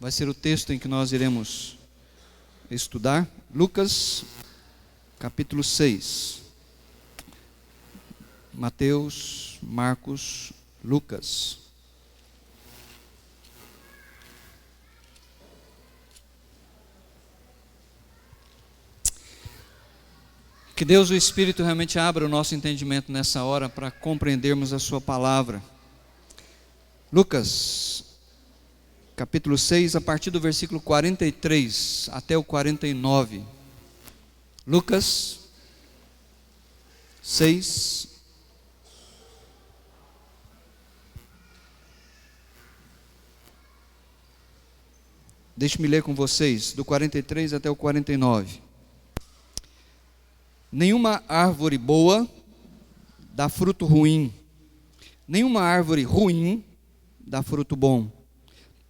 vai ser o texto em que nós iremos estudar. Lucas, capítulo 6. Mateus, Marcos, Lucas. Que Deus, o Espírito, realmente abra o nosso entendimento nessa hora para compreendermos a sua palavra. Lucas, capítulo 6, a partir do versículo 43 até o 49. Lucas 6. Deixe-me ler com vocês, do 43 até o 49. Nenhuma árvore boa dá fruto ruim, nenhuma árvore ruim dá fruto bom.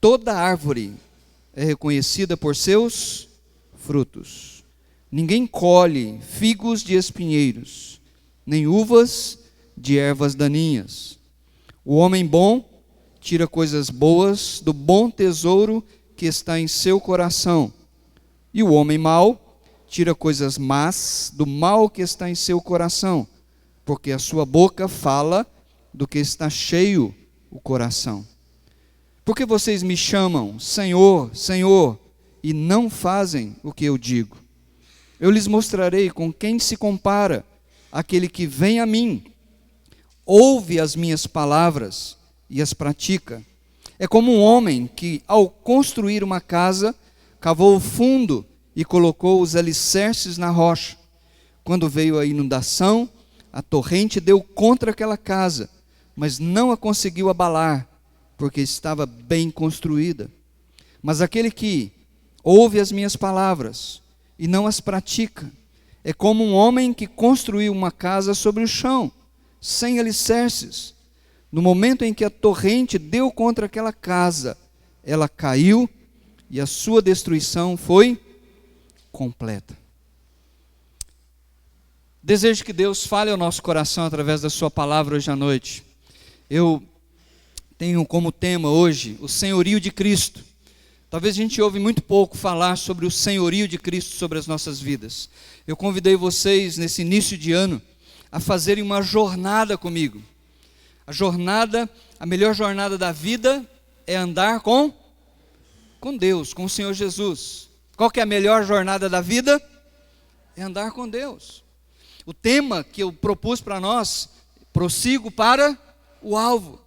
Toda árvore é reconhecida por seus frutos. Ninguém colhe figos de espinheiros, nem uvas de ervas daninhas. O homem bom tira coisas boas do bom tesouro que está em seu coração, e o homem mau tira coisas más do mal que está em seu coração, porque a sua boca fala do que está cheio o coração. Por que vocês me chamam Senhor, Senhor, e não fazem o que eu digo? Eu lhes mostrarei com quem se compara aquele que vem a mim, ouve as minhas palavras e as pratica. É como um homem que, ao construir uma casa, cavou o fundo e colocou os alicerces na rocha. Quando veio a inundação, a torrente deu contra aquela casa, mas não a conseguiu abalar, porque estava bem construída. Mas aquele que ouve as minhas palavras e não as pratica, é como um homem que construiu uma casa sobre o chão, sem alicerces. No momento em que a torrente deu contra aquela casa, ela caiu e a sua destruição foi completa. Desejo que Deus fale ao nosso coração através da sua palavra hoje à noite. Eu tenho como tema hoje o senhorio de Cristo. Talvez a gente ouve muito pouco falar sobre o senhorio de Cristo sobre as nossas vidas. Eu convidei vocês nesse início de ano a fazerem uma jornada comigo. A melhor jornada da vida é andar com Deus, com o Senhor Jesus. Qual que é a melhor jornada da vida? É andar com Deus. O tema que eu propus para nós, prossigo para o alvo.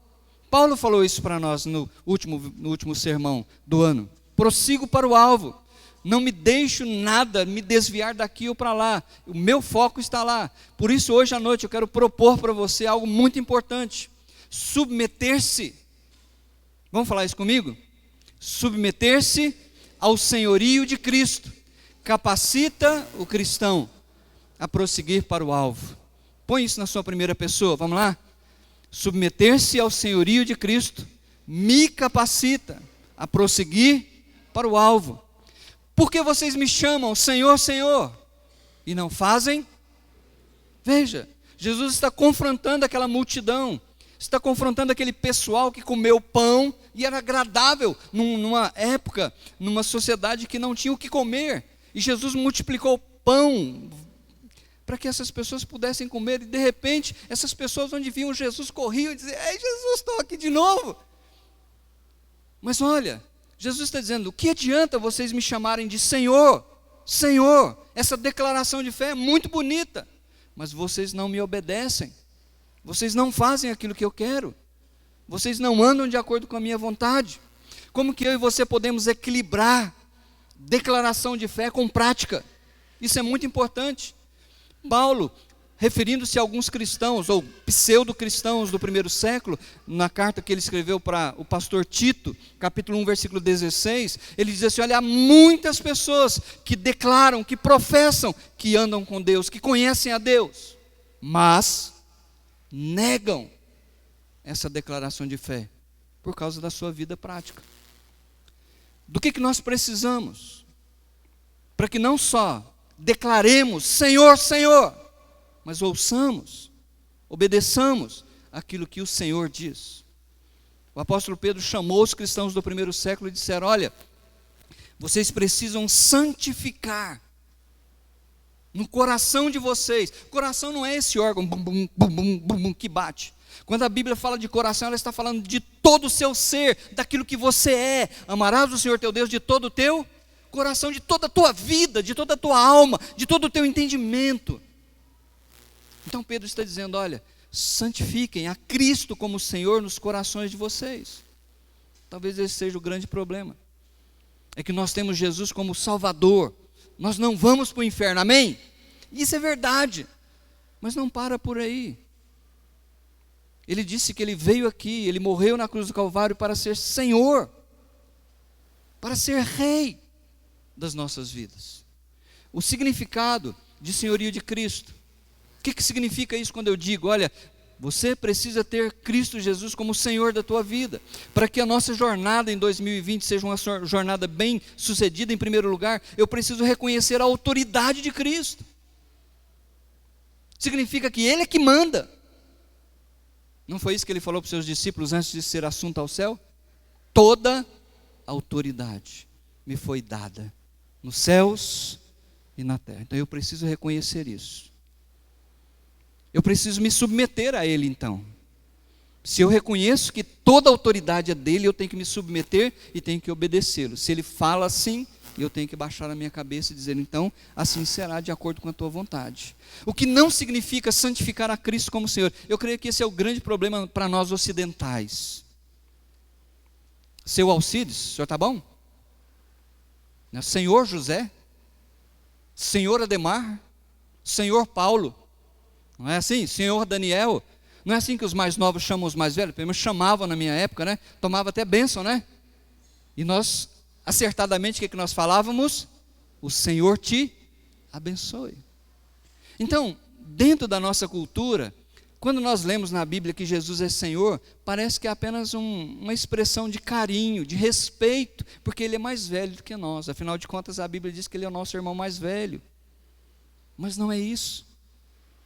Paulo falou isso para nós no último sermão do ano. Prossigo para o alvo. Não me deixo nada me desviar daqui ou para lá. O meu foco está lá. Por isso, hoje à noite, eu quero propor para você algo muito importante. Submeter-se. Vamos falar isso comigo? Submeter-se ao senhorio de Cristo capacita o cristão a prosseguir para o alvo. Põe isso na sua primeira pessoa, vamos lá? Submeter-se ao senhorio de Cristo me capacita a prosseguir para o alvo. Por que vocês me chamam Senhor, Senhor, e não fazem? Veja, Jesus está confrontando aquela multidão, está confrontando aquele pessoal que comeu pão e era agradável numa época, numa sociedade que não tinha o que comer. E Jesus multiplicou pão para que essas pessoas pudessem comer. E de repente, essas pessoas onde viam Jesus corriam e diziam: ei, Jesus, estou aqui de novo. Mas olha, Jesus está dizendo: o que adianta vocês me chamarem de Senhor, Senhor? Essa declaração de fé é muito bonita, mas vocês não me obedecem. Vocês não fazem aquilo que eu quero. Vocês não andam de acordo com a minha vontade. Como que eu e você podemos equilibrar declaração de fé com prática? Isso é muito importante. Paulo, referindo-se a alguns cristãos, ou pseudo-cristãos do primeiro século, na carta que ele escreveu para o pastor Tito, capítulo 1, versículo 16, ele diz assim: olha, há muitas pessoas que declaram, que professam que andam com Deus, que conhecem a Deus, mas negam essa declaração de fé por causa da sua vida prática. Do que nós precisamos para que não só declaremos Senhor, Senhor, mas ouçamos, obedeçamos aquilo que o Senhor diz. O apóstolo Pedro chamou os cristãos do primeiro século e disseram: olha, Vocês precisam santificar no coração de vocês. Coração não é esse órgão bum, bum, bum, bum, bum, bum, que bate. Quando a Bíblia fala de coração, ela está falando de todo o seu ser, daquilo que você é. Amarás o Senhor teu Deus de todo o teu coração, de toda a tua vida, de toda a tua alma, de todo o teu entendimento. Então Pedro está dizendo, olha, santifiquem a Cristo como Senhor nos corações de vocês. Talvez esse seja o grande problema. É que nós temos Jesus como Salvador. Nós não vamos para o inferno, amém? Isso é verdade, mas não para por aí. Ele disse que Ele veio aqui, Ele morreu na cruz do Calvário para ser Senhor, para ser Rei das nossas vidas. O significado de senhorio de Cristo. O que significa isso quando eu digo, olha, você precisa ter Cristo Jesus como Senhor da tua vida, para que a nossa jornada em 2020 seja uma jornada bem sucedida. Em primeiro lugar, eu preciso reconhecer a autoridade de Cristo. Significa que Ele é que manda. Não foi isso que Ele falou para os seus discípulos antes de ser assunto ao céu? Toda autoridade me foi dada nos céus e na terra. Então eu preciso reconhecer isso. Eu preciso me submeter a Ele então. Se eu reconheço que toda a autoridade é dEle, eu tenho que me submeter e tenho que obedecê-lo. Se Ele fala assim, eu tenho que baixar a minha cabeça e dizer, então, assim será de acordo com a tua vontade. O que não significa santificar a Cristo como Senhor. Eu creio que esse é o grande problema para nós ocidentais. Seu Alcides, o senhor está bom? Senhor José, Senhor Ademar, Senhor Paulo. Não é assim? Senhor Daniel. Não é assim que os mais novos chamam os mais velhos? Pelo menos chamavam na minha época, né? Tomava até bênção, né? E nós, acertadamente, o que nós falávamos? O Senhor te abençoe. Então, dentro da nossa cultura, quando nós lemos na Bíblia que Jesus é Senhor, parece que é apenas uma expressão de carinho, de respeito, porque Ele é mais velho do que nós. Afinal de contas, a Bíblia diz que Ele é o nosso irmão mais velho. Mas não é isso.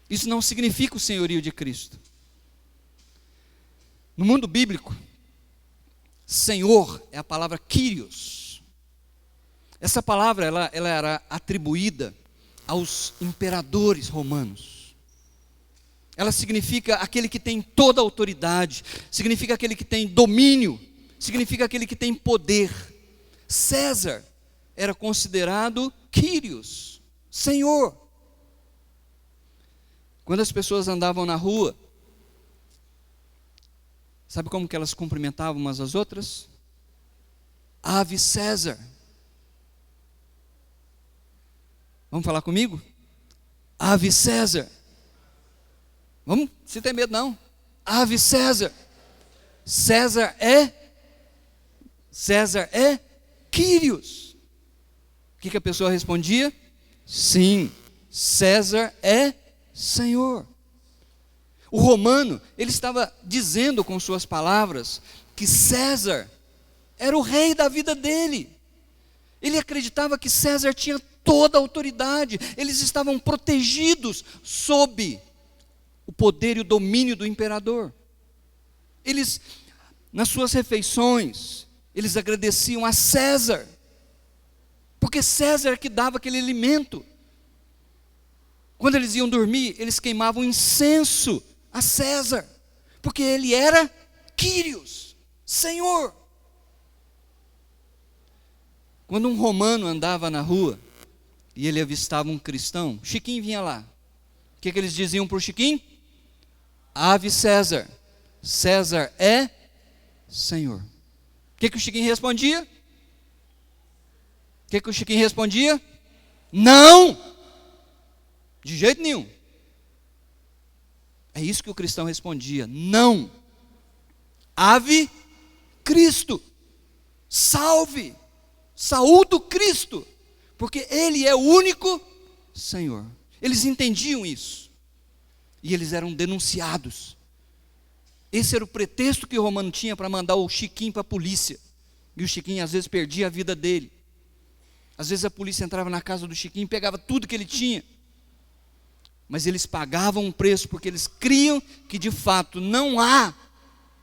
Isso não significa o senhorio de Cristo. No mundo bíblico, Senhor é a palavra Kyrios. Essa palavra ela era atribuída aos imperadores romanos. Ela significa aquele que tem toda a autoridade, significa aquele que tem domínio, significa aquele que tem poder. César era considerado Kyrios, Senhor. Quando as pessoas andavam na rua, sabe como que elas cumprimentavam umas às outras? Ave César. Vamos falar comigo? Ave César. Vamos? Se tem medo não. Ave César. César é Kyrios. O que a pessoa respondia? Sim, César é Senhor. O romano, ele estava dizendo com suas palavras que César era o rei da vida dele. Ele acreditava que César tinha toda a autoridade. Eles estavam protegidos sob o poder e o domínio do imperador. Eles, nas suas refeições, eles agradeciam a César, porque César que dava aquele alimento. Quando eles iam dormir, eles queimavam incenso a César, porque ele era Kyrios, Senhor. Quando um romano andava na rua e ele avistava um cristão, Chiquinho vinha lá. O que eles diziam para o Chiquinho? Ave César, César é Senhor. O que o Chiquinho respondia? O que o Chiquinho respondia? Não! De jeito nenhum. É isso que o cristão respondia. Não. Ave Cristo. Salve. Saúdo Cristo. Porque Ele é o único Senhor. Eles entendiam isso. E eles eram denunciados. Esse era o pretexto que o romano tinha para mandar o Chiquinho para a polícia. E o Chiquinho às vezes perdia a vida dele. Às vezes a polícia entrava na casa do Chiquinho e pegava tudo que ele tinha. Mas eles pagavam um preço, porque eles criam que de fato não há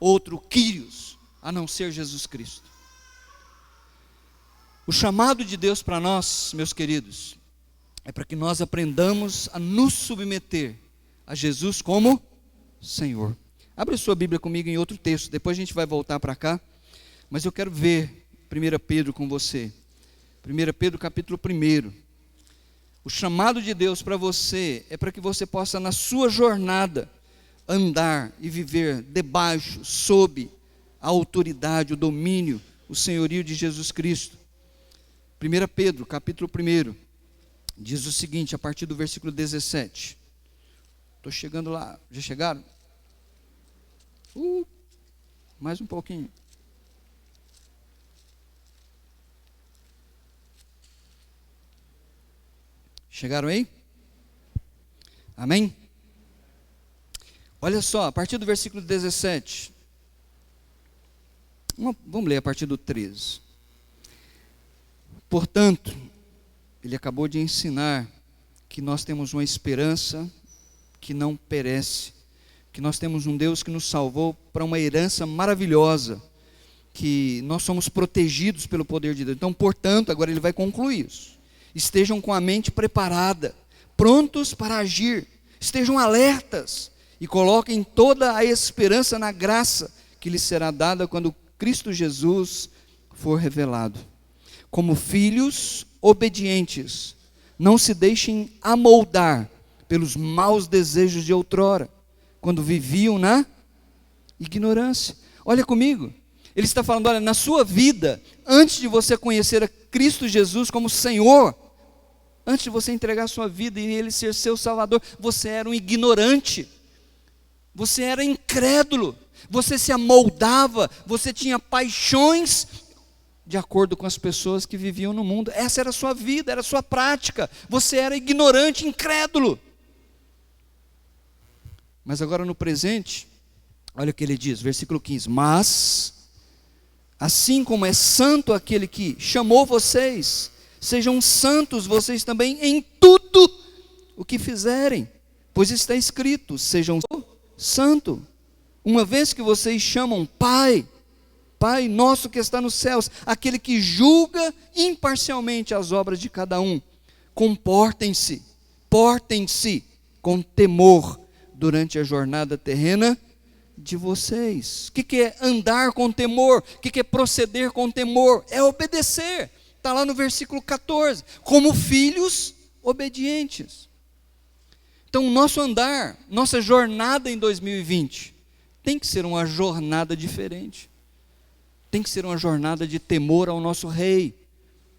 outro Kyrios a não ser Jesus Cristo. O chamado de Deus para nós, meus queridos, é para que nós aprendamos a nos submeter a Jesus como Senhor. Abre sua Bíblia comigo em outro texto, depois a gente vai voltar para cá, mas eu quero ver 1 Pedro com você. 1 Pedro capítulo 1. O chamado de Deus para você é para que você possa, na sua jornada, andar e viver debaixo, sob a autoridade, o domínio, o senhorio de Jesus Cristo. 1 Pedro capítulo 1 diz o seguinte, a partir do versículo 17. Estou chegando lá, já chegaram? Mais um pouquinho. Chegaram aí? Amém? Olha só, a partir do versículo 17. Vamos ler a partir do 13. Portanto, ele acabou de ensinar que nós temos uma esperança que não perece, que nós temos um Deus que nos salvou para uma herança maravilhosa, que nós somos protegidos pelo poder de Deus. Então, portanto, agora ele vai concluir isso. Estejam com a mente preparada, prontos para agir, estejam alertas e coloquem toda a esperança na graça que lhes será dada quando Cristo Jesus for revelado. Como filhos obedientes, não se deixem amoldar pelos maus desejos de outrora, quando viviam na ignorância. Olha comigo, ele está falando, olha, na sua vida, antes de você conhecer a Cristo Jesus como Senhor, antes de você entregar a sua vida e Ele ser seu Salvador, você era um ignorante, você era incrédulo, você se amoldava, você tinha paixões de acordo com as pessoas que viviam no mundo. Essa era a sua vida, era a sua prática, você era ignorante, incrédulo. Mas agora no presente, olha o que ele diz, versículo 15, mas, assim como é santo aquele que chamou vocês, sejam santos vocês também em tudo o que fizerem, pois está escrito, sejam santos, uma vez que vocês chamam Pai, Pai nosso que está nos céus, aquele que julga imparcialmente as obras de cada um, portem-se com temor durante a jornada terrena de vocês. O que é andar com temor? O que é proceder com temor? É obedecer. Está lá no versículo 14. Como filhos obedientes. Então, o nosso andar, nossa jornada em 2020, tem que ser uma jornada diferente. Tem que ser uma jornada de temor ao nosso Rei.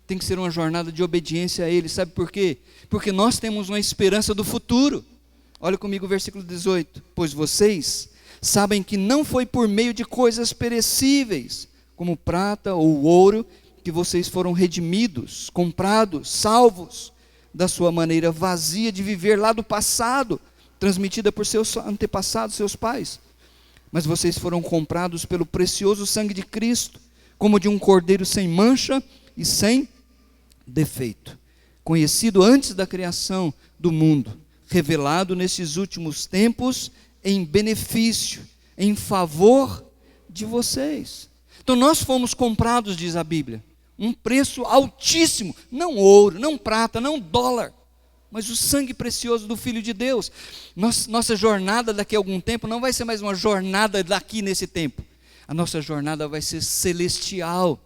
Tem que ser uma jornada de obediência a Ele. Sabe por quê? Porque nós temos uma esperança do futuro. Olha comigo o versículo 18. Pois vocês sabem que não foi por meio de coisas perecíveis, como prata ou ouro, que vocês foram redimidos, comprados, salvos, da sua maneira vazia de viver lá do passado, transmitida por seus antepassados, seus pais. Mas vocês foram comprados pelo precioso sangue de Cristo, como de um cordeiro sem mancha e sem defeito, conhecido antes da criação do mundo, revelado nesses últimos tempos em benefício, em favor de vocês. Então nós fomos comprados, diz a Bíblia, um preço altíssimo, não ouro, não prata, não dólar, mas o sangue precioso do Filho de Deus. Nossa jornada daqui a algum tempo não vai ser mais uma jornada daqui nesse tempo, a nossa jornada vai ser celestial.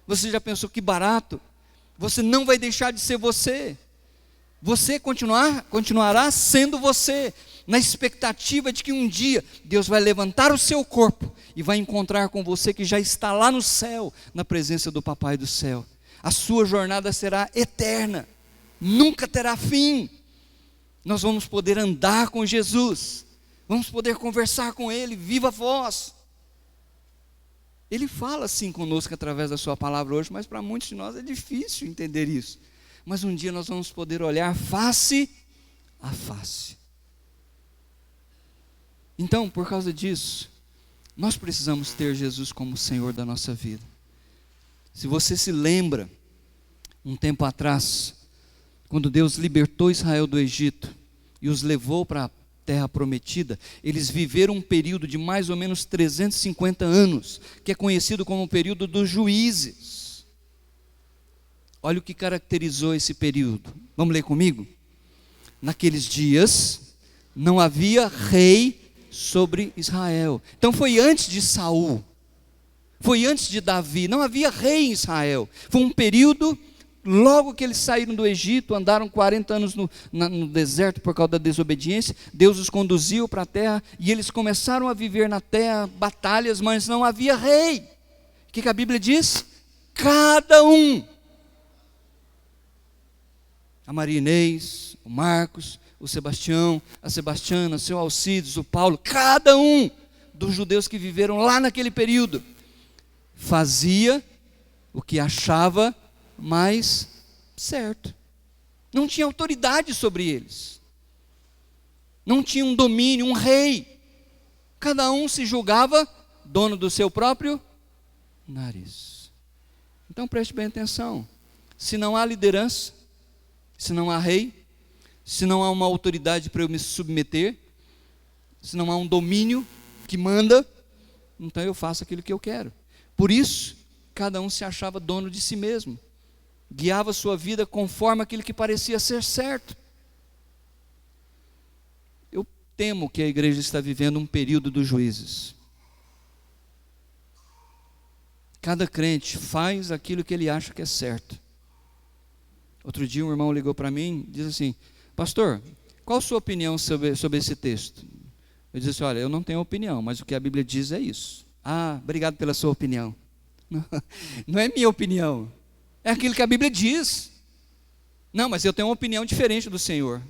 Você já pensou que barato? Você não vai deixar de ser você, você continuará sendo você, na expectativa de que um dia Deus vai levantar o seu corpo e vai encontrar com você que já está lá no céu, na presença do Papai do céu. A sua jornada será eterna, nunca terá fim. Nós vamos poder andar com Jesus, vamos poder conversar com Ele, viva voz. Ele fala assim conosco através da sua palavra hoje, mas para muitos de nós é difícil entender isso. Mas um dia nós vamos poder olhar face a face. Então, por causa disso, nós precisamos ter Jesus como Senhor da nossa vida. Se você se lembra, um tempo atrás, quando Deus libertou Israel do Egito e os levou para a terra prometida, eles viveram um período de mais ou menos 350 anos, que é conhecido como o período dos juízes. Olha o que caracterizou esse período. Vamos ler comigo? Naqueles dias não havia rei sobre Israel. Então foi antes de Saul, foi antes de Davi, não havia rei em Israel. Foi um período, logo que eles saíram do Egito, andaram 40 anos no deserto por causa da desobediência, Deus os conduziu para a terra, e eles começaram a viver na terra, batalhas, mas não havia rei. O que a Bíblia diz? Cada um, a Maria Inês, o Marcos, o Sebastião, a Sebastiana, o seu Alcides, o Paulo, cada um dos judeus que viveram lá naquele período, fazia o que achava mais certo. Não tinha autoridade sobre eles. Não tinha um domínio, um rei. Cada um se julgava dono do seu próprio nariz. Então preste bem atenção. Se não há liderança, se não há rei, se não há uma autoridade para eu me submeter, se não há um domínio que manda, então eu faço aquilo que eu quero. Por isso, cada um se achava dono de si mesmo, guiava sua vida conforme aquilo que parecia ser certo. Eu temo que a igreja está vivendo um período dos juízes. Cada crente faz aquilo que ele acha que é certo. Outro dia um irmão ligou para mim e disse assim: pastor, qual a sua opinião sobre esse texto? Eu disse assim: olha, eu não tenho opinião, mas o que a Bíblia diz é isso. Ah, obrigado pela sua opinião. Não é minha opinião, é aquilo que a Bíblia diz. Não, mas eu tenho uma opinião diferente do Senhor.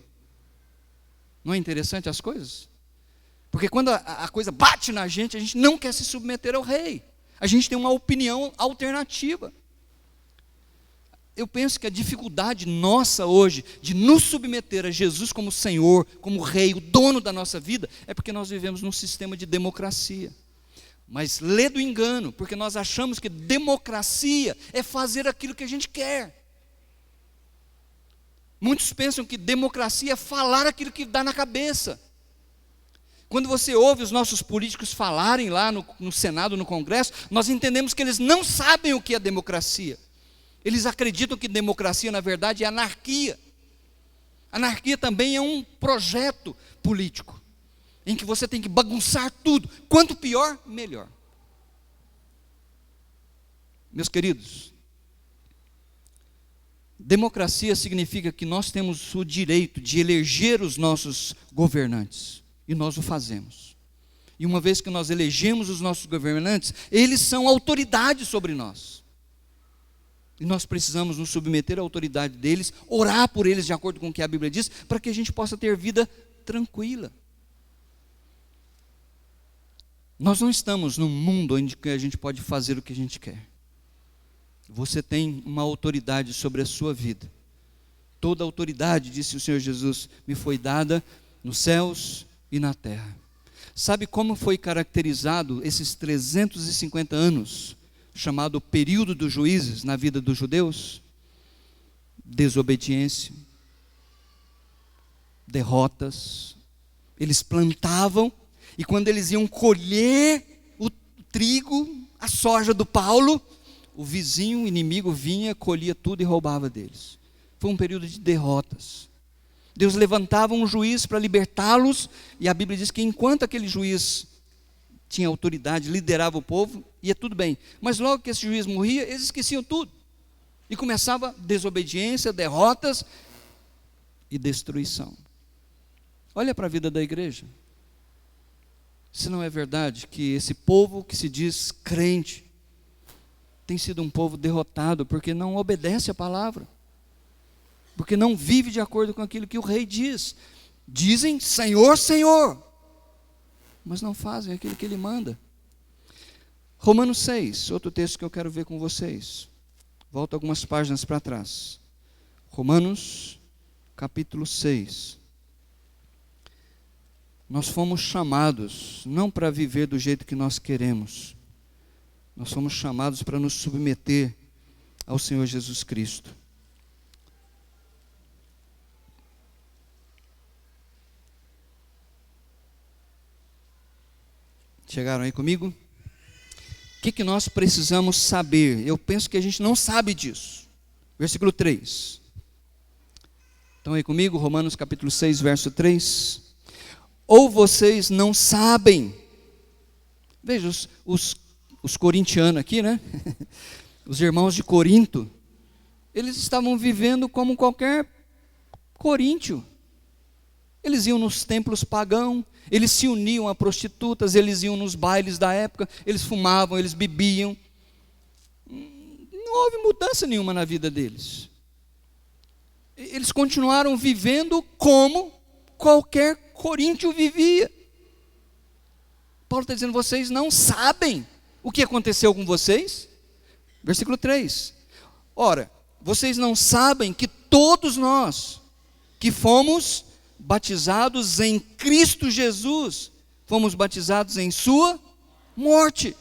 Não é interessante as coisas? Porque quando a coisa bate na gente, a gente não quer se submeter ao rei. A gente tem uma opinião alternativa. Eu penso que a dificuldade nossa hoje de nos submeter a Jesus como Senhor, como Rei, o dono da nossa vida, é porque nós vivemos num sistema de democracia. Mas lê do engano, porque nós achamos que democracia é fazer aquilo que a gente quer. Muitos pensam que democracia é falar aquilo que dá na cabeça. Quando você ouve os nossos políticos falarem lá no Senado, no Congresso, nós entendemos que eles não sabem o que é democracia. Eles acreditam que democracia, na verdade, é anarquia. Anarquia também é um projeto político, em que você tem que bagunçar tudo. Quanto pior, melhor. Meus queridos, democracia significa que nós temos o direito de eleger os nossos governantes. E nós o fazemos. E uma vez que nós elegemos os nossos governantes, eles são autoridade sobre nós. E nós precisamos nos submeter à autoridade deles, orar por eles de acordo com o que a Bíblia diz, para que a gente possa ter vida tranquila. Nós não estamos num mundo onde a gente pode fazer o que a gente quer. Você tem uma autoridade sobre a sua vida. Toda autoridade, disse o Senhor Jesus, me foi dada nos céus e na terra. Sabe como foi caracterizado esses 350 anos, chamado período dos juízes na vida dos judeus? Desobediência, derrotas. Eles plantavam, e quando eles iam colher o trigo, a soja do Paulo, o vizinho, o inimigo vinha, colhia tudo e roubava deles. Foi um período de derrotas. Deus levantava um juiz para libertá-los, e a Bíblia diz que enquanto aquele juiz tinha autoridade, liderava o povo, ia tudo bem. Mas logo que esse juiz morria, eles esqueciam tudo. E começava desobediência, derrotas e destruição. Olha para a vida da igreja. Se não é verdade que esse povo que se diz crente, tem sido um povo derrotado, porque não obedece a palavra. Porque não vive de acordo com aquilo que o rei diz. Dizem Senhor, Senhor, mas não fazem aquilo que ele manda. Romanos 6, outro texto que eu quero ver com vocês. Volto algumas páginas para trás. Romanos, capítulo 6. Nós fomos chamados, não para viver do jeito que nós queremos. Nós fomos chamados para nos submeter ao Senhor Jesus Cristo. Chegaram aí comigo? O que nós precisamos saber? Eu penso que a gente não sabe disso. Versículo 3. Estão aí comigo? Romanos capítulo 6, verso 3. Ou vocês não sabem. Veja, os corintianos aqui, né? Os irmãos de Corinto, eles estavam vivendo como qualquer coríntio. Eles iam nos templos pagãos, eles se uniam a prostitutas, eles iam nos bailes da época, eles fumavam, eles bebiam. Não houve mudança nenhuma na vida deles. Eles continuaram vivendo como qualquer coríntio vivia. Paulo está dizendo, vocês não sabem o que aconteceu com vocês. Versículo 3. Ora, vocês não sabem que todos nós que fomos batizados em Cristo Jesus, fomos batizados em sua morte.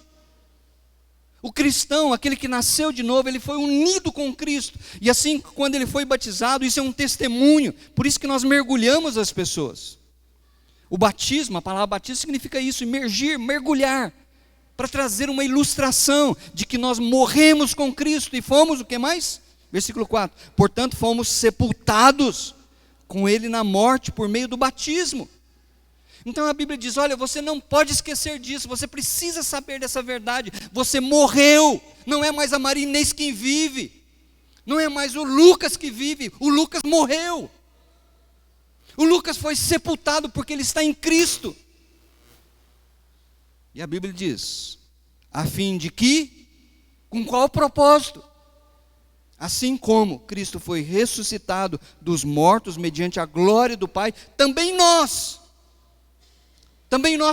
O cristão, aquele que nasceu de novo, ele foi unido com Cristo. E assim, quando ele foi batizado, isso é um testemunho. Por isso que nós mergulhamos as pessoas. O batismo, a palavra batismo significa isso, imergir, mergulhar. Para trazer uma ilustração de que nós morremos com Cristo e fomos, o que mais? Versículo 4. Portanto, fomos sepultados com Ele na morte por meio do batismo. Então a Bíblia diz, olha, você não pode esquecer disso, você precisa saber dessa verdade. Você morreu, não é mais a Maria Inês quem vive, não é mais o Lucas que vive, o Lucas morreu. O Lucas foi sepultado porque ele está em Cristo. E a Bíblia diz, a fim de que, com qual propósito? Assim como Cristo foi ressuscitado dos mortos mediante a glória do Pai, também nós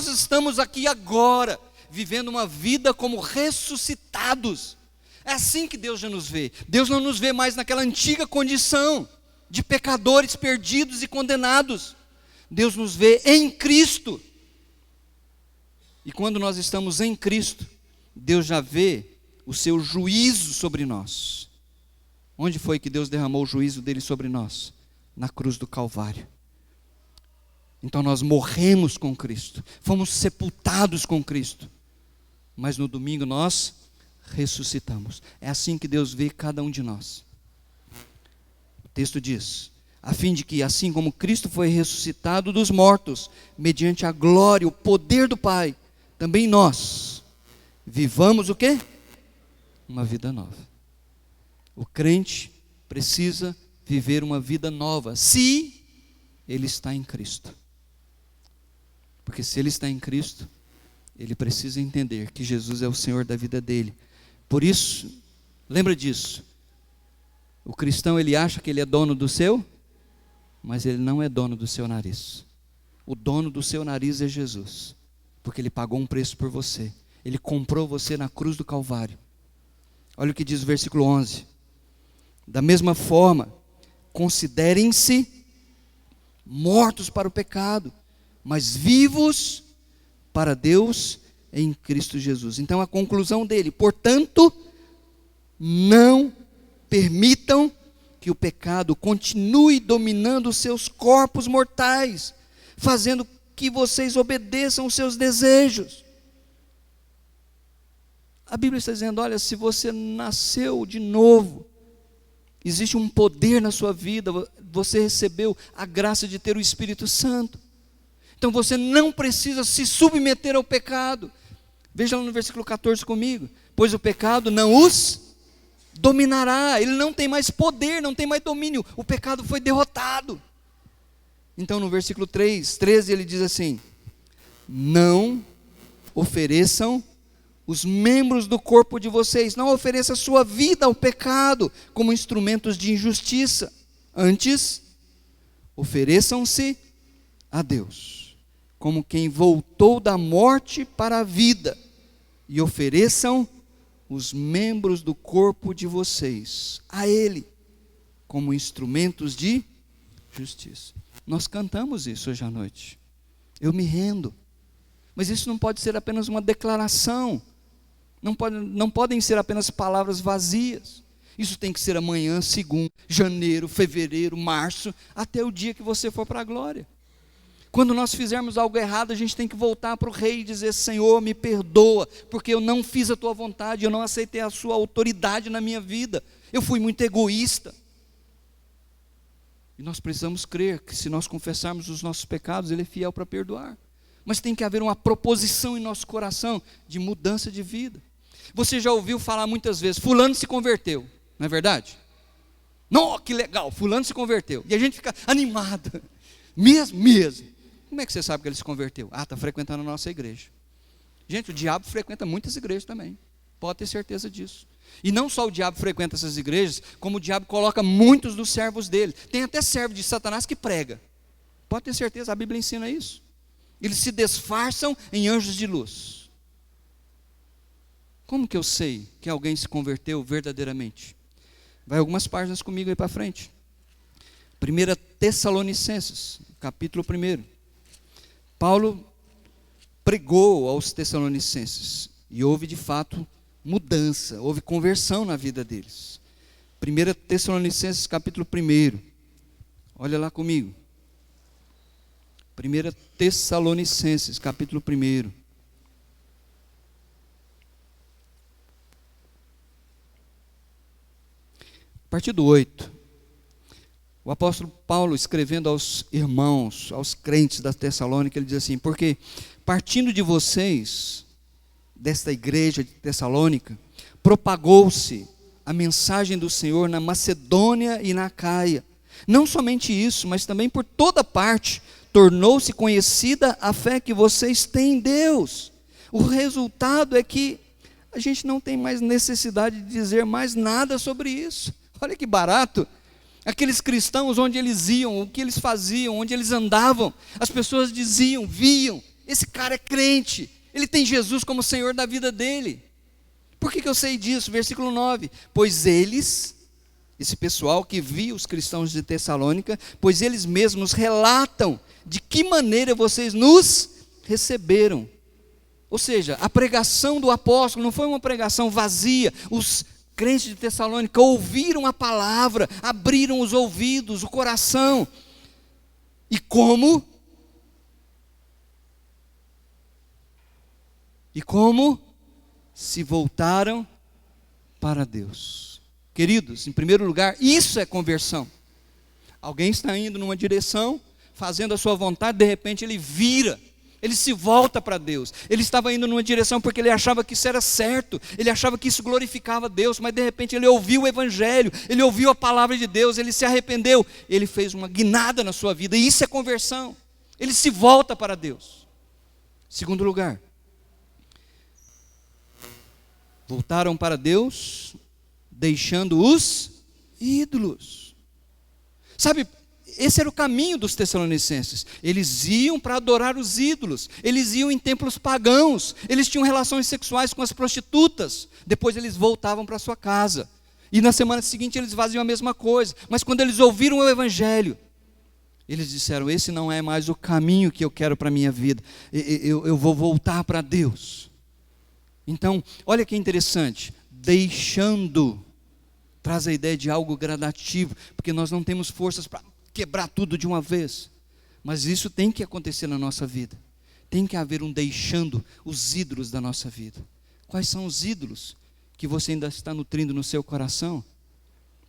estamos aqui agora, vivendo uma vida como ressuscitados. É assim que Deus já nos vê. Deus não nos vê mais naquela antiga condição de pecadores perdidos e condenados. Deus nos vê em Cristo. E quando nós estamos em Cristo, Deus já vê o seu juízo sobre nós. Onde foi que Deus derramou o juízo dele sobre nós? Na cruz do Calvário. Então nós morremos com Cristo, fomos sepultados com Cristo, mas no domingo nós ressuscitamos. É assim que Deus vê cada um de nós. O texto diz, a fim de que assim como Cristo foi ressuscitado dos mortos, mediante a glória, o poder do Pai, também nós vivamos o quê? Uma vida nova. O crente precisa viver uma vida nova, se ele está em Cristo. Porque se ele está em Cristo, ele precisa entender que Jesus é o Senhor da vida dele. Por isso, lembra disso. O cristão, ele acha que ele é dono do seu, mas ele não é dono do seu nariz. O dono do seu nariz é Jesus, porque ele pagou um preço por você. Ele comprou você na cruz do Calvário. Olha o que diz o versículo 11. Da mesma forma, considerem-se mortos para o pecado, mas vivos para Deus em Cristo Jesus. Então a conclusão dele, portanto, não permitam que o pecado continue dominando os seus corpos mortais, fazendo que vocês obedeçam os seus desejos. A Bíblia está dizendo, olha, se você nasceu de novo, existe um poder na sua vida, você recebeu a graça de ter o Espírito Santo. Então você não precisa se submeter ao pecado. Veja lá no versículo 14 comigo. Pois o pecado não os dominará, ele não tem mais poder, não tem mais domínio. O pecado foi derrotado. Então no versículo 13 ele diz assim, não ofereçam os membros do corpo de vocês, não ofereça a sua vida ao pecado como instrumentos de injustiça. Antes, ofereçam-se a Deus como quem voltou da morte para a vida, e ofereçam os membros do corpo de vocês a Ele, como instrumentos de justiça. Nós cantamos isso hoje à noite. Eu me rendo. Mas isso não pode ser apenas uma declaração. Não podem ser apenas palavras vazias. Isso tem que ser amanhã, segundo, janeiro, fevereiro, março, até o dia que você for para a glória. Quando nós fizermos algo errado, a gente tem que voltar para o rei e dizer, Senhor, me perdoa, porque eu não fiz a tua vontade, eu não aceitei a sua autoridade na minha vida. eu fui muito egoísta. E nós precisamos crer que se nós confessarmos os nossos pecados, Ele é fiel para perdoar. Mas tem que haver uma proposição em nosso coração de mudança de vida. Você já ouviu falar muitas vezes, fulano se converteu, não é verdade? Não, que legal, fulano se converteu. E a gente fica animado, mesmo. Como é que você sabe que ele se converteu? Está frequentando a nossa igreja. Gente, o diabo frequenta muitas igrejas também, pode ter certeza disso. E não só o diabo frequenta essas igrejas, como o diabo coloca muitos dos servos dele. Tem até servo de Satanás que prega. Pode ter certeza, a Bíblia ensina isso. Eles se disfarçam em anjos de luz. Como que eu sei que alguém se converteu verdadeiramente? Vai algumas páginas comigo aí para frente. 1 Tessalonicenses, capítulo 1. Paulo pregou aos Tessalonicenses e houve de fato mudança, houve conversão na vida deles. 1 Tessalonicenses capítulo 1, olha lá comigo. 1 Tessalonicenses capítulo 1. A partir do 8, o apóstolo Paulo escrevendo aos irmãos, aos crentes da Tessalônica, ele diz assim: porque partindo de vocês, desta igreja de Tessalônica, propagou-se a mensagem do Senhor na Macedônia e na Acaia. Não somente isso, mas também por toda parte tornou-se conhecida a fé que vocês têm em Deus. O resultado é que a gente não tem mais necessidade de dizer mais nada sobre isso. Olha que barato. Aqueles cristãos, onde eles iam, o que eles faziam, onde eles andavam, as pessoas diziam, viam, esse cara é crente, ele tem Jesus como Senhor da vida dele. Por que eu sei disso? Versículo 9, pois eles, esse pessoal que via os cristãos de Tessalônica, pois eles mesmos relatam de que maneira vocês nos receberam. Ou seja, a pregação do apóstolo não foi uma pregação vazia. Os crentes de Tessalônica ouviram a palavra, abriram os ouvidos, o coração. E como se voltaram para Deus. Queridos, em primeiro lugar, isso é conversão. Alguém está indo numa direção, fazendo a sua vontade, de repente ele vira, ele se volta para Deus. Ele estava indo numa direção porque ele achava que isso era certo, ele achava que isso glorificava Deus, mas de repente ele ouviu o Evangelho, ele ouviu a palavra de Deus, ele se arrependeu, ele fez uma guinada na sua vida, e isso é conversão. Ele se volta para Deus. Segundo lugar, voltaram para Deus, deixando os ídolos. Sabe, esse era o caminho dos Tessalonicenses. Eles iam para adorar os ídolos, eles iam em templos pagãos, eles tinham relações sexuais com as prostitutas, depois eles voltavam para sua casa, e na semana seguinte eles faziam a mesma coisa. Mas quando eles ouviram o Evangelho, eles disseram: esse não é mais o caminho que eu quero para a minha vida, eu vou voltar para Deus. Então, olha que interessante, deixando, traz a ideia de algo gradativo, porque nós não temos forças para quebrar tudo de uma vez, mas isso tem que acontecer na nossa vida, tem que haver um deixando os ídolos da nossa vida. Quais são os ídolos que você ainda está nutrindo no seu coração?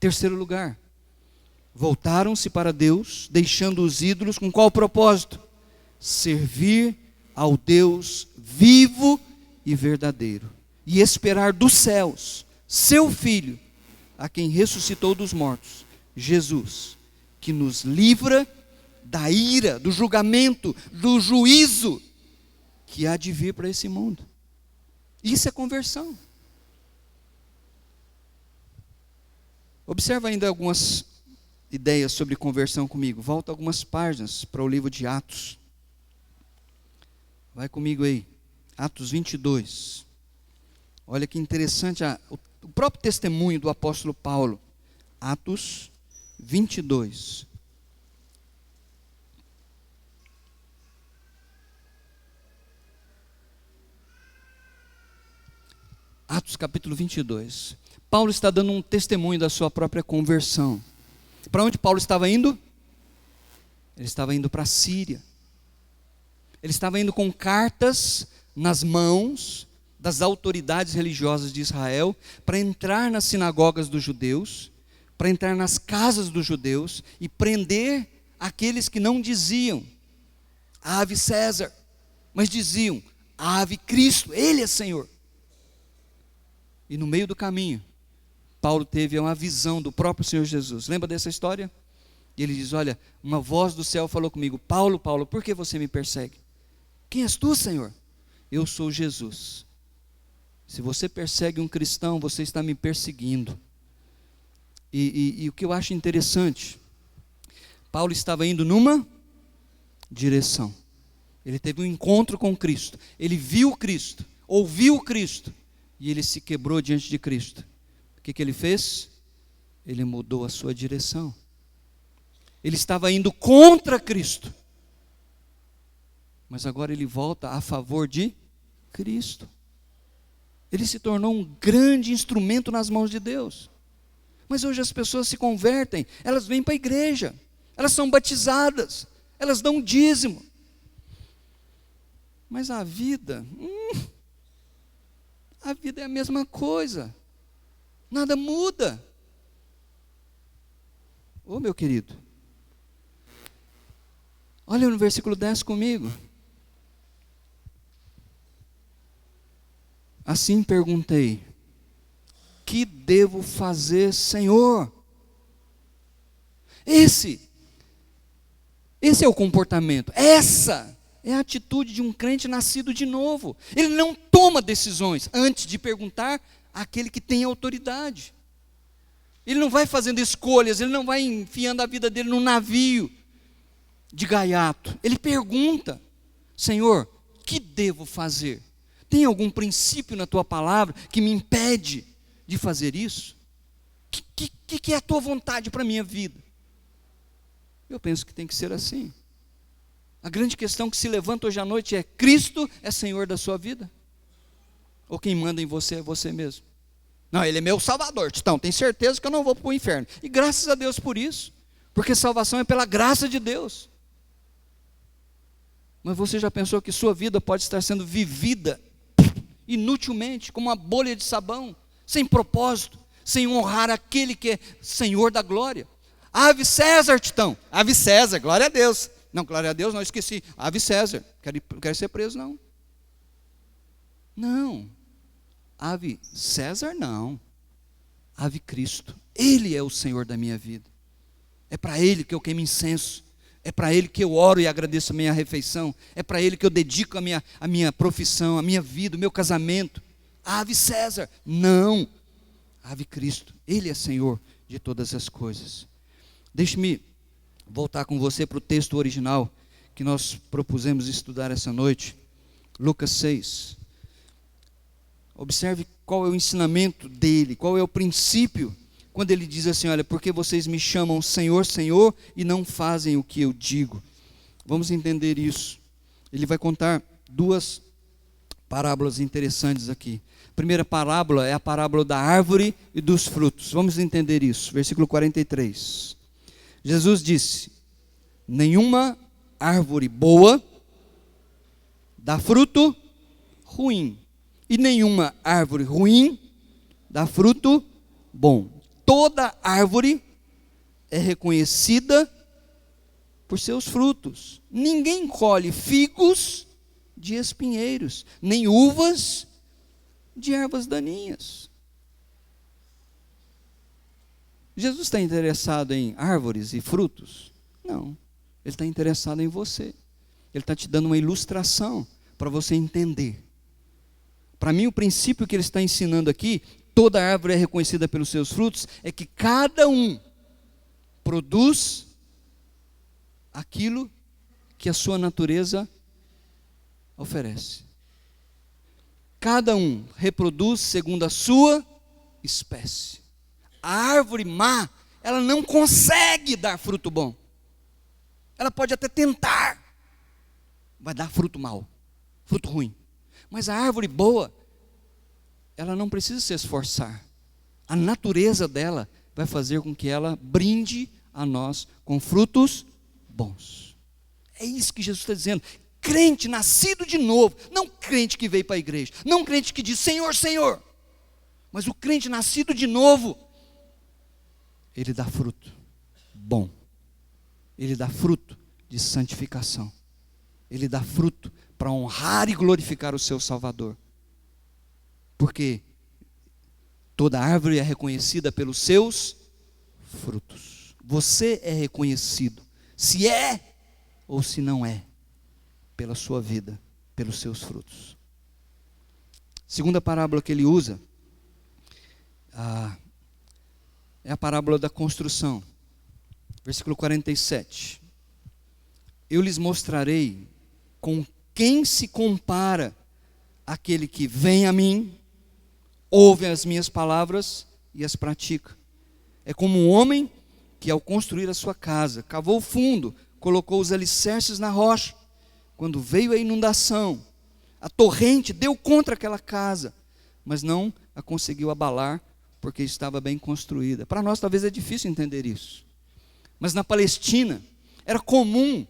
Terceiro lugar, voltaram-se para Deus, deixando os ídolos, com qual propósito? Servir ao Deus vivo e verdadeiro, e esperar dos céus seu Filho, a quem ressuscitou dos mortos, Jesus, que nos livra da ira, do julgamento, do juízo que há de vir para esse mundo. Isso é conversão. Observa ainda algumas ideias sobre conversão comigo. Volta algumas páginas para o livro de Atos. Vai comigo aí. Atos 22. Olha que interessante o próprio testemunho do apóstolo Paulo. Atos 22. Atos capítulo 22. Paulo está dando um testemunho da sua própria conversão. Para onde Paulo estava indo? Ele estava indo para a Síria. Ele estava indo com cartas nas mãos das autoridades religiosas de Israel para entrar nas sinagogas dos judeus, para entrar nas casas dos judeus e prender aqueles que não diziam Ave César, mas diziam Ave Cristo, Ele é Senhor. E no meio do caminho, Paulo teve uma visão do próprio Senhor Jesus. Lembra dessa história? E ele diz, olha, uma voz do céu falou comigo, Paulo, Paulo, por que você me persegue? Quem és tu, Senhor? Eu sou Jesus. Se você persegue um cristão, você está me perseguindo. E o que eu acho interessante, Paulo estava indo numa direção. Ele teve um encontro com Cristo. Ele viu Cristo, ouviu Cristo, e ele se quebrou diante de Cristo. O que ele fez? Ele mudou a sua direção. Ele estava indo contra Cristo, mas agora ele volta a favor de Cristo. Ele se tornou um grande instrumento nas mãos de Deus. Mas hoje as pessoas se convertem, elas vêm para a igreja, elas são batizadas, elas dão dízimo. Mas a vida é a mesma coisa, nada muda. Ô meu querido, olha no versículo 10 comigo. Assim perguntei, que devo fazer, Senhor? Esse é o comportamento, essa é a atitude de um crente nascido de novo. Ele não toma decisões antes de perguntar àquele que tem autoridade. Ele não vai fazendo escolhas, ele não vai enfiando a vida dele num navio de gaiato. Ele pergunta, Senhor, que devo fazer? Tem algum princípio na tua palavra que me impede de fazer isso? Que é a tua vontade para a minha vida? Eu penso que tem que ser assim. A grande questão que se levanta hoje à noite é: Cristo é Senhor da sua vida? Ou quem manda em você é você mesmo? Não, Ele é meu Salvador, então tem certeza que eu não vou para o inferno. E graças a Deus por isso, porque salvação é pela graça de Deus. Mas você já pensou que sua vida pode estar sendo vivida inutilmente, como uma bolha de sabão, sem propósito, sem honrar aquele que é Senhor da glória? Ave César, Titão. Ave César, glória a Deus. Não, glória a Deus, não, esqueci. Ave César, quero ser preso, não. Não. Ave César, não. Ave Cristo. Ele é o Senhor da minha vida. É para Ele que eu queimo incenso. É para Ele que eu oro e agradeço a minha refeição. É para Ele que eu dedico a minha profissão, a minha vida, o meu casamento. Ave César, não. Ave Cristo. Ele é Senhor de todas as coisas. Deixe-me voltar com você para o texto original que nós propusemos estudar essa noite. Lucas 6. Observe qual é o ensinamento dele, qual é o princípio, quando ele diz assim, olha, porque vocês me chamam Senhor, Senhor, e não fazem o que eu digo. Vamos entender isso. Ele vai contar duas parábolas interessantes aqui. A primeira parábola é a parábola da árvore e dos frutos. Vamos entender isso. Versículo 43. Jesus disse, nenhuma árvore boa dá fruto ruim, e nenhuma árvore ruim dá fruto bom. Toda árvore é reconhecida por seus frutos. Ninguém colhe figos de espinheiros, nem uvas de ervas daninhas. Jesus está interessado em árvores e frutos? Não. Ele está interessado em você. Ele está te dando uma ilustração para você entender. Para mim, o princípio que ele está ensinando aqui, toda árvore é reconhecida pelos seus frutos, é que cada um produz aquilo que a sua natureza oferece. Cada um reproduz segundo a sua espécie. A árvore má, ela não consegue dar fruto bom. Ela pode até tentar, vai dar fruto mau, fruto ruim. Mas a árvore boa, ela não precisa se esforçar. A natureza dela vai fazer com que ela brinde a nós com frutos bons. É isso que Jesus está dizendo. crente nascido de novo, não crente que veio para a igreja, não crente que diz Senhor, Senhor, mas o crente nascido de novo, ele dá fruto bom, ele dá fruto de santificação, ele dá fruto para honrar e glorificar o seu Salvador, porque toda árvore é reconhecida pelos seus frutos. Você é reconhecido, se é ou se não é, pela sua vida, pelos seus frutos. Segunda parábola que ele usa, é a parábola da construção. Versículo 47. Eu lhes mostrarei com quem se compara aquele que vem a mim, ouve as minhas palavras e as pratica. É como um homem que, ao construir a sua casa, cavou fundo, colocou os alicerces na rocha. Quando veio a inundação, a torrente deu contra aquela casa, mas não a conseguiu abalar, porque estava bem construída. Para nós talvez é difícil entender isso, mas na Palestina era comum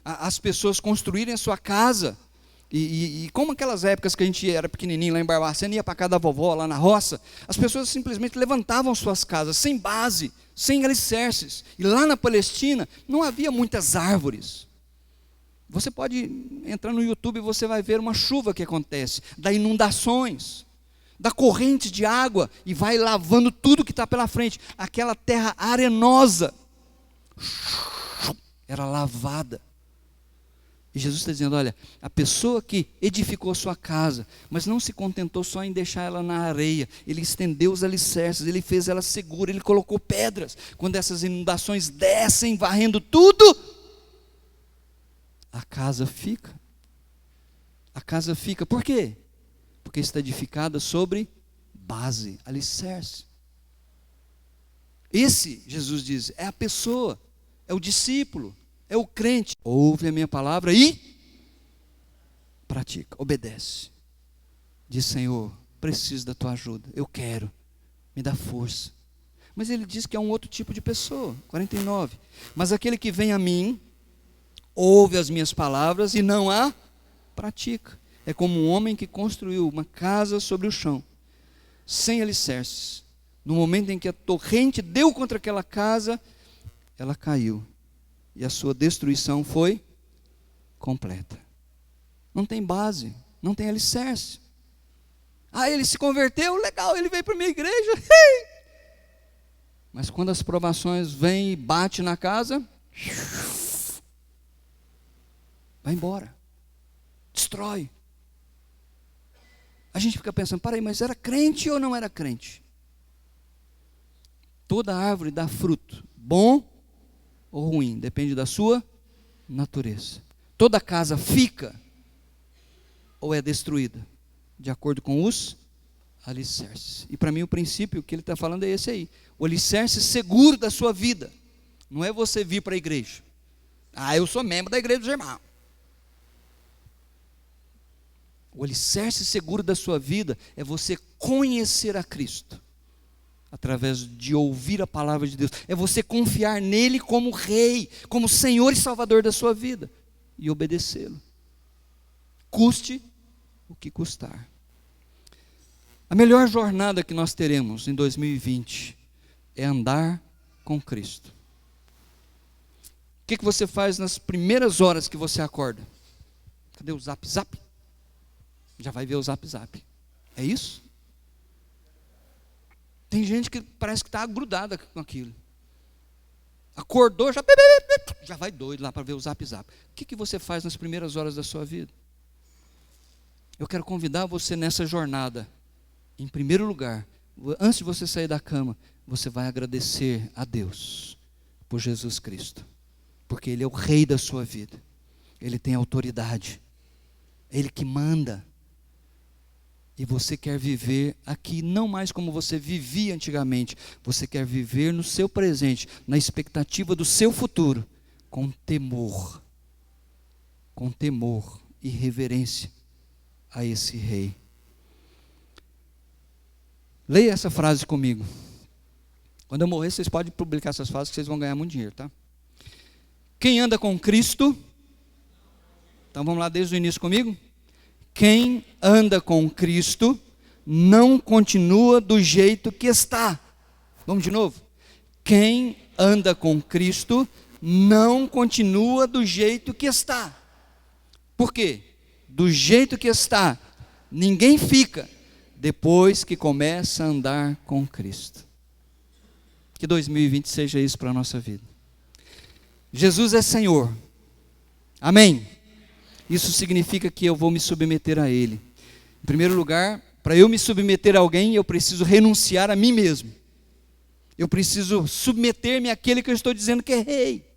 as pessoas construírem a sua casa, e como aquelas épocas que a gente era pequenininho lá em Barbacena, ia para casa da vovó lá na roça, as pessoas simplesmente levantavam suas casas sem base, sem alicerces. E lá na Palestina não havia muitas árvores. Você pode entrar no YouTube e você vai ver uma chuva que acontece, da inundações, da corrente de água, e vai lavando tudo que está pela frente. Aquela terra arenosa era lavada. E Jesus está dizendo, olha, a pessoa que edificou a sua casa, mas não se contentou só em deixar ela na areia, ele estendeu os alicerces, ele fez ela segura, ele colocou pedras. Quando essas inundações descem, varrendo tudo, a casa fica. A casa fica, por quê? Porque está edificada sobre base, alicerce. Esse, Jesus diz, é a pessoa, é o discípulo, é o crente. Ouve a minha palavra e pratica, obedece. Diz, Senhor, preciso da tua ajuda, eu quero, me dá força. Mas ele diz que é um outro tipo de pessoa, 49. Mas aquele que vem a mim, ouve as minhas palavras e não a pratica. É como um homem que construiu uma casa sobre o chão, sem alicerces. No momento em que a torrente deu contra aquela casa, ela caiu. E a sua destruição foi completa. Não tem base, não tem alicerce. Ele se converteu, legal, ele veio para a minha igreja. Mas quando as provações vêm e batem na casa, vai embora, destrói. A gente fica pensando, peraí, mas era crente ou não era crente? Toda árvore dá fruto, bom ou ruim, depende da sua natureza. Toda casa fica ou é destruída, de acordo com os alicerces. E para mim o princípio que ele está falando é esse aí, o alicerce seguro da sua vida. Não é você vir para a igreja, eu sou membro da igreja dos irmãos. O alicerce seguro da sua vida é você conhecer a Cristo, através de ouvir a palavra de Deus. É você confiar nele como Rei, como Senhor e Salvador da sua vida, e obedecê-lo, custe o que custar. A melhor jornada que nós teremos em 2020 é andar com Cristo. O que você faz nas primeiras horas que você acorda? Cadê o zap zap? Já vai ver o zap zap. É isso? Tem gente que parece que está grudada com aquilo. Acordou, já vai doido lá para ver o zap zap. O que você faz nas primeiras horas da sua vida? Eu quero convidar você nessa jornada. Em primeiro lugar, antes de você sair da cama, você vai agradecer a Deus por Jesus Cristo, porque Ele é o Rei da sua vida. Ele tem autoridade, é Ele que manda. E você quer viver aqui não mais como você vivia antigamente. Você quer viver no seu presente, na expectativa do seu futuro, com temor e reverência a esse Rei. Leia essa frase comigo. Quando eu morrer, vocês podem publicar essas frases, que vocês vão ganhar muito dinheiro, tá? Quem anda com Cristo Então vamos lá desde o início comigo? Quem anda com Cristo não continua do jeito que está. Vamos de novo? Quem anda com Cristo não continua do jeito que está. Por quê? Do jeito que está, ninguém fica depois que começa a andar com Cristo. Que 2020 seja isso para a nossa vida. Jesus é Senhor. Amém? Isso significa que eu vou me submeter a Ele. Em primeiro lugar, para eu me submeter a alguém, eu preciso renunciar a mim mesmo. Eu preciso submeter-me àquele que eu estou dizendo que é rei.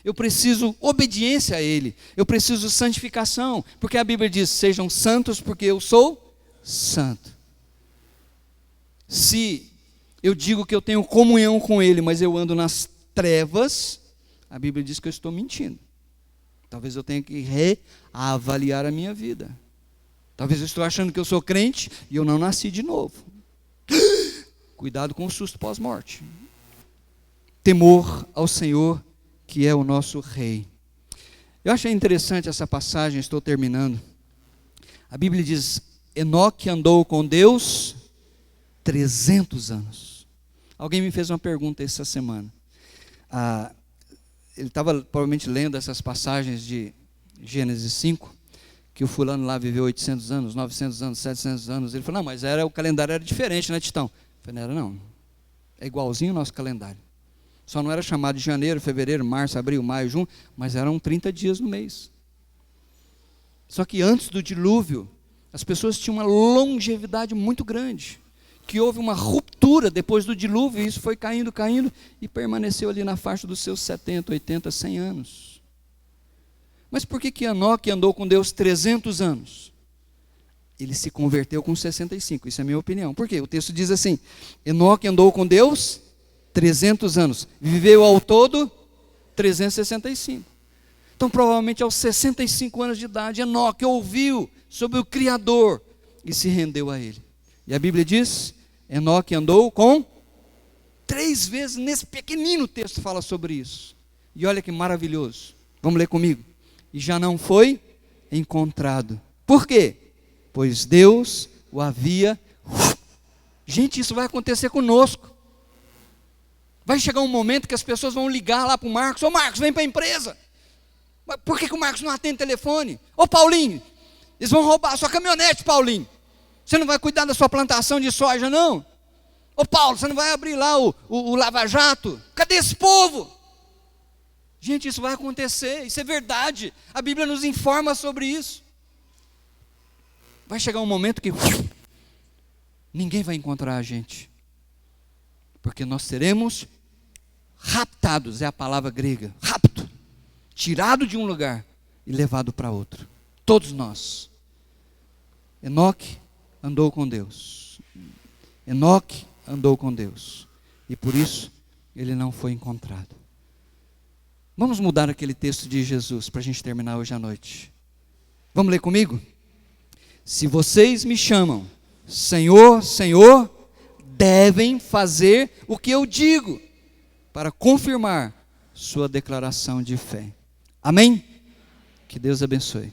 Eu preciso obediência a Ele. Eu preciso santificação. Porque a Bíblia diz, sejam santos porque eu sou santo. Se eu digo que eu tenho comunhão com Ele, mas eu ando nas trevas, a Bíblia diz que eu estou mentindo. Talvez eu tenha que reavaliar a minha vida. Talvez eu estou achando que eu sou crente e eu não nasci de novo. Cuidado com o susto pós-morte. Temor ao Senhor, que é o nosso Rei. Eu achei interessante essa passagem, estou terminando. A Bíblia diz, Enoque andou com Deus 300 anos. Alguém me fez uma pergunta essa semana. Ele estava provavelmente lendo essas passagens de Gênesis 5, que o fulano lá viveu 800 anos, 900 anos, 700 anos. Ele falou, não, mas o calendário era diferente, né, Titão? Eu falei, não era não. É igualzinho o nosso calendário. Só não era chamado de janeiro, fevereiro, março, abril, maio, junho, mas eram 30 dias no mês. Só que antes do dilúvio, as pessoas tinham uma longevidade muito grande, que houve uma ruptura depois do dilúvio, e isso foi caindo, caindo, e permaneceu ali na faixa dos seus 70, 80, 100 anos. Mas por que Enoque andou com Deus 300 anos? Ele se converteu com 65, isso é a minha opinião. Por quê? O texto diz assim, Enoque andou com Deus 300 anos, viveu ao todo 365. Então provavelmente aos 65 anos de idade, Enoque ouviu sobre o Criador e se rendeu a Ele. E a Bíblia diz, Enoque andou com 3 vezes, nesse pequenino texto fala sobre isso. E olha que maravilhoso. Vamos ler comigo. E já não foi encontrado. Por quê? Pois Deus o havia... Gente, isso vai acontecer conosco. Vai chegar um momento que as pessoas vão ligar lá para o Marcos. Ô Marcos, vem para a empresa. Mas por que o Marcos não atende telefone? Ô Paulinho, eles vão roubar a sua caminhonete, Paulinho. Você não vai cuidar da sua plantação de soja, não? Ô Paulo, você não vai abrir lá o lava-jato? Cadê esse povo? Gente, isso vai acontecer, isso é verdade. A Bíblia nos informa sobre isso. Vai chegar um momento que ninguém vai encontrar a gente. Porque nós seremos raptados, é a palavra grega, rapto. Tirado de um lugar e levado para outro. Todos nós. Enoque andou com Deus. Enoque andou com Deus. E por isso ele não foi encontrado. Vamos mudar aquele texto de Jesus para a gente terminar hoje à noite. Vamos ler comigo? Se vocês me chamam Senhor, Senhor, devem fazer o que eu digo, para confirmar sua declaração de fé. Amém? Que Deus abençoe.